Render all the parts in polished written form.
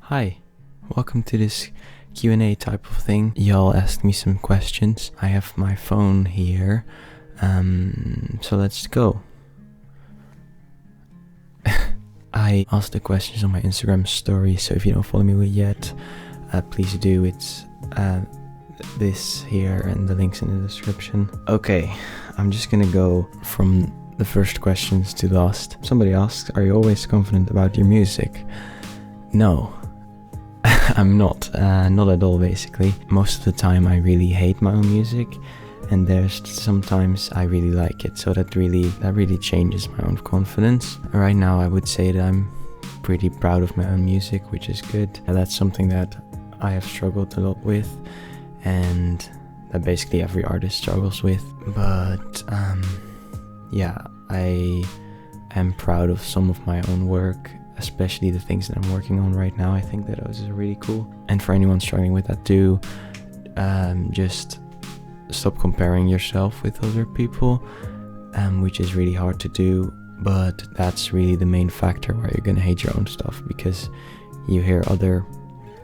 Hi, welcome to this Q&A type of thing. Y'all asked me some questions. I have my phone here, so let's go. I asked the questions on my Instagram story, so if you don't follow me yet, please do. It's this here and the links in the description. Okay, I'm just gonna go from the first questions to last. Somebody asked, are you always confident about your music? No. I'm not at all basically. Most of the time I really hate my own music, and there's sometimes I really like it, so that really changes my own confidence. Right now I would say that I'm pretty proud of my own music, which is good. That's something that I have struggled a lot with, and that basically every artist struggles with. But yeah, I am proud of some of my own work, especially the things that I'm working on right now. I think that those are really cool. And for anyone struggling with that too, just stop comparing yourself with other people, which is really hard to do, but that's really the main factor why you're gonna hate your own stuff, because you hear other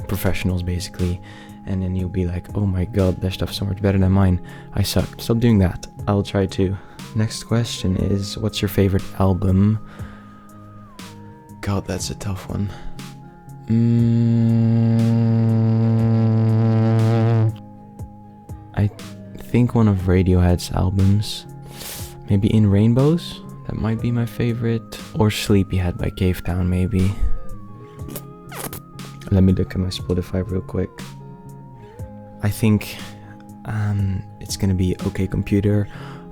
professionals basically, and then you'll be like, oh my god, their stuff's so much better than mine, I suck. Stop doing that. I'll try to. Next question is, what's your favorite album? God, that's a tough one. I think one of Radiohead's albums, maybe In Rainbows, that might be my favorite, or Sleepyhead by Cavetown maybe. Let me look at my Spotify real quick. I think it's gonna be OK Computer,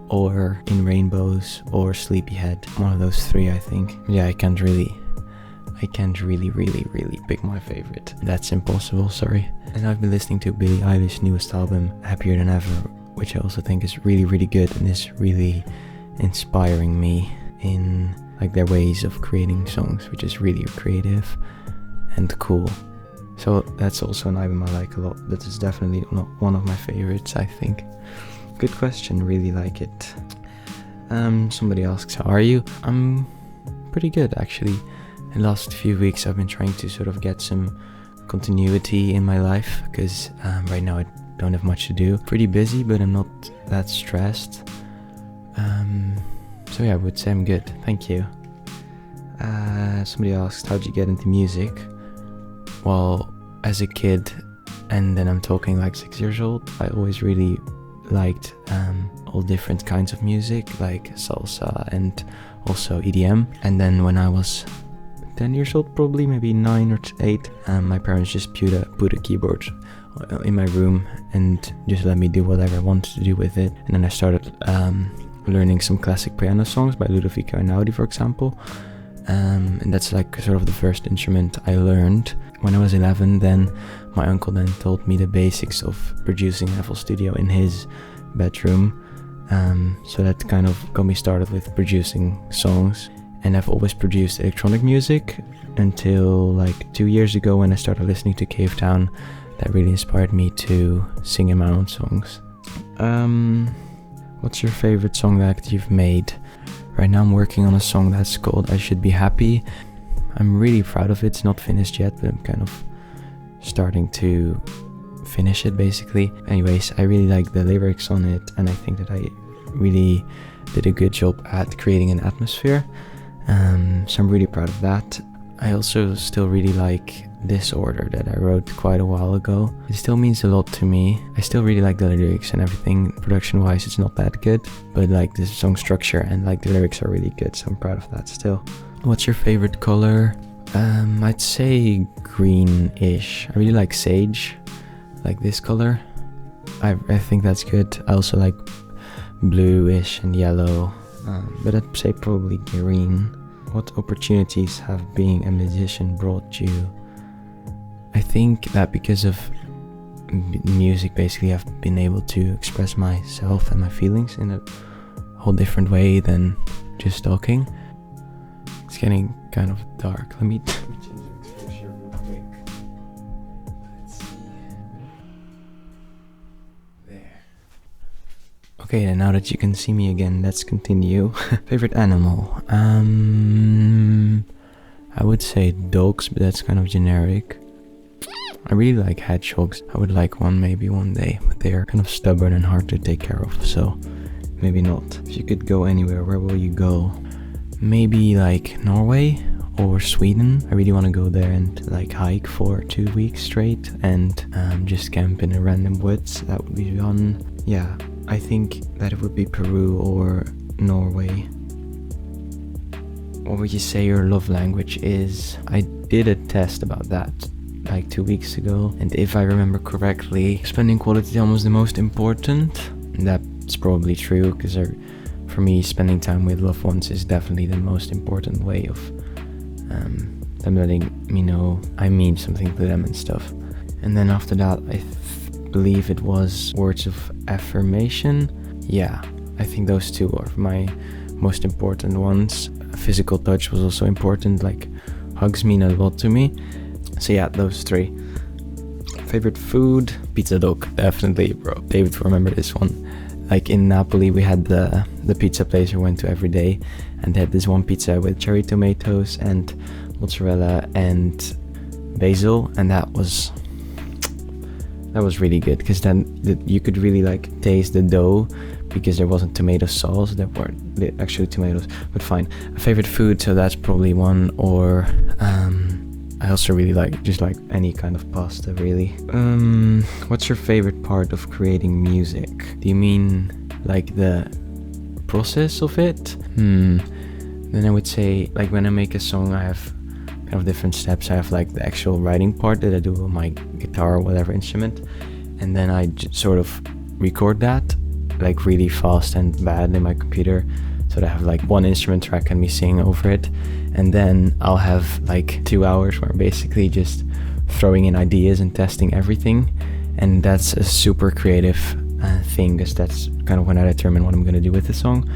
or In Rainbows, or Sleepyhead. One of those three, I think. Yeah, I can't really pick my favorite. That's impossible, sorry. And I've been listening to Billie Eilish's newest album, Happier Than Ever, which I also think is really good and is really inspiring me in like their ways of creating songs, which is really creative and cool. So that's also an album I like a lot, but it's definitely not one of my favorites, I think. Good question, really like it. Somebody asks, how are you? I'm pretty good actually. In the last few weeks I've been trying to sort of get some continuity in my life, because right now I don't have much to do. Pretty busy, but I'm not that stressed. So yeah, I would say I'm good, thank you. Somebody asked, how'd you get into music? Well, as a kid, and then I'm talking like 6 years old, I always really liked all different kinds of music, like salsa and also EDM. And then when I was 10 years old, probably maybe 9 or 8, my parents just put a keyboard in my room and just let me do whatever I wanted to do with it. And then I started learning some classic piano songs by Ludovico Einaudi, for example, and that's like sort of the first instrument I learned. When I was 11, then my uncle then told me the basics of producing FL Studio in his bedroom, so that kind of got me started with producing songs. And I've always produced electronic music until like 2 years ago, when I started listening to Cavetown. That really inspired me to sing in my own songs. What's your favorite song that you've made? Right now I'm working on a song that's called I Should Be Happy. I'm really proud of it. It's not finished yet, but I'm kind of starting to finish it basically. Anyways, I really like the lyrics on it, and I think that I really did a good job at creating an atmosphere. So I'm really proud of that. I also still really like Disorder that I wrote quite a while ago. It still means a lot to me. I still really like the lyrics and everything. Production wise it's not that good, but like the song structure and like the lyrics are really good, so I'm proud of that still. What's your favorite color? I'd say greenish. I really like sage, like this color. I think that's good. I also like bluish and yellow, but I'd say probably green. What opportunities have being a musician brought you? I think that because of music, basically I've been able to express myself and my feelings in a whole different way than just talking. It's getting kind of dark. Let me change the exposure real quick. Let's see. There. Okay, and now that you can see me again, let's continue. Favorite animal? I would say dogs, but that's kind of generic. I really like hedgehogs. I would like one maybe one day, but they're kind of stubborn and hard to take care of, so maybe not. If you could go anywhere, where will you go? Maybe like Norway or Sweden. I really want to go there and like hike for 2 weeks straight and just camp in a random woods. That would be fun. Yeah, I think that it would be Peru or Norway. What would you say your love language is? I did a test about that like 2 weeks ago, and if I remember correctly, spending quality time was the most important. And that's probably true, because for me, spending time with loved ones is definitely the most important way of them letting me know I mean something to them and stuff. And then after that, I believe it was words of affirmation. Yeah, I think those two are my most important ones. Physical touch was also important, like hugs mean a lot to me. So yeah, those three. Favorite food? Pizza dog, definitely, bro. David will remember this one. Like in Napoli, we had the pizza place we went to every day, and they had this one pizza with cherry tomatoes and mozzarella and basil, and that was really good, because then you could really like taste the dough, because there wasn't tomato sauce, there weren't actually tomatoes, but fine. A favorite food, so that's probably one, or I also really like just like any kind of pasta, really. What's your favorite part of creating music? Do you mean like the process of it? Then I would say, like, when I make a song, I have kind of different steps. I have like the actual writing part that I do on my guitar or whatever instrument, and then I sort of record that like really fast and bad in my computer, so that I have like one instrument track and me singing over it. And then I'll have like 2 hours where I'm basically just throwing in ideas and testing everything, and that's a super creative thing, because that's kind of when I determine what I'm going to do with the song,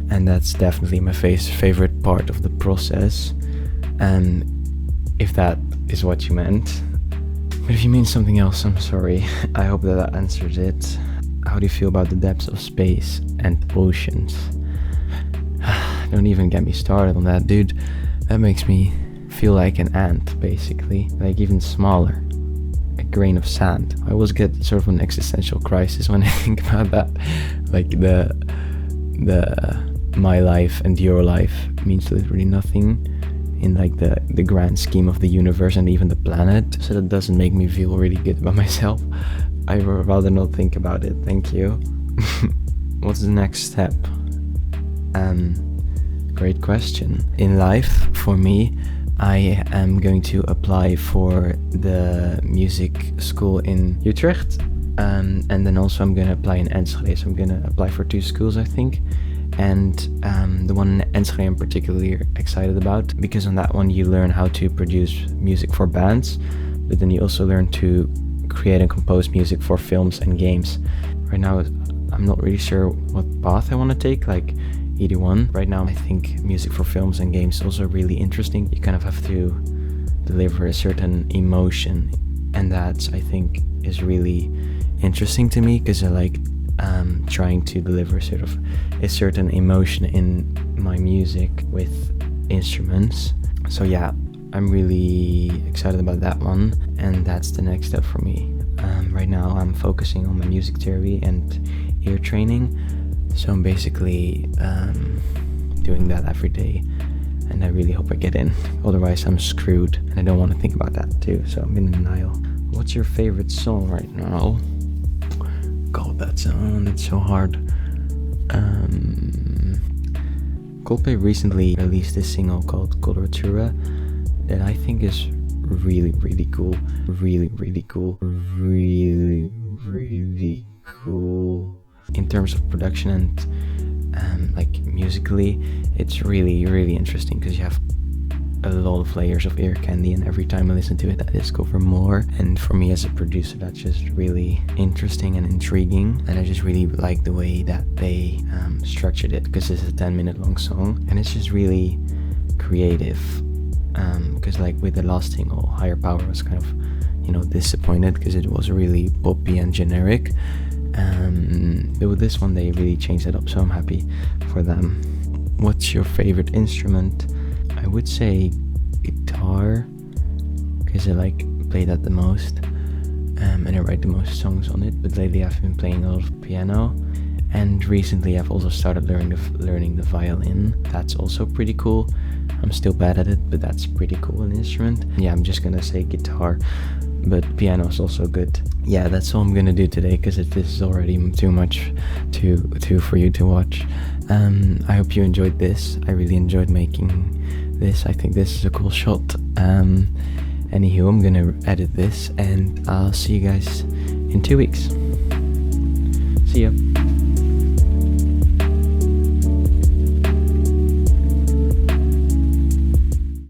and that's definitely my favorite part of the process. And if that is what you meant, but if you mean something else, I'm sorry. I hope that answers it. How do you feel about the depths of space and oceans? Don't even get me started on that, dude. That makes me feel like an ant, basically. Like even smaller. A grain of sand. I always get sort of an existential crisis when I think about that. Like the my life and your life means literally nothing in like the grand scheme of the universe and even the planet. So that doesn't make me feel really good about myself. I would rather not think about it, thank you. What's the next step? Great question. In life, for me, I am going to apply for the music school in Utrecht, and then also I'm going to apply in Enschede. So I'm going to apply for 2 schools, I think. And the one in Enschede I'm particularly excited about, because on that one you learn how to produce music for bands, but then you also learn to create and compose music for films and games. Right now I'm not really sure what path I want to take, like either one. Right now I think music for films and games is also really interesting. You kind of have to deliver a certain emotion, and that I think is really interesting to me, because I like trying to deliver sort of a certain emotion in my music with instruments. So yeah, I'm really excited about that one, and that's the next step for me. Right now I'm focusing on my music theory and ear training, so I'm basically doing that every day, and I really hope I get in, otherwise I'm screwed, and I don't want to think about that too, so I'm in denial. What's your favorite song right now? God, that's so hard. Coldplay recently released this single called Coloratura that I think is really cool. Really cool. In terms of production and like musically, it's really interesting, because you have a lot of layers of ear candy, and every time I listen to it I discover more. And for me as a producer, that's just really interesting and intriguing, and I just really like the way that they structured it, because it's a 10-minute long song and it's just really creative. Because like with the last single, Higher Power, was kind of disappointed because it was really poppy and generic, but with this one they really changed it up, so I'm happy for them. What's your favorite instrument? I would say guitar, because I like play that the most, and I write the most songs on it. But lately I've been playing a lot of piano, and recently I've also started learning the violin. That's also pretty cool. I'm still bad at it, but that's pretty cool, an instrument. Yeah, I'm just gonna say guitar, but piano is also good. Yeah, that's all I'm gonna do today, because this is already too much for you to watch. I hope you enjoyed this. I really enjoyed making this. I think this is a cool shot. Anywho, I'm gonna edit this, and I'll see you guys in 2 weeks. See ya.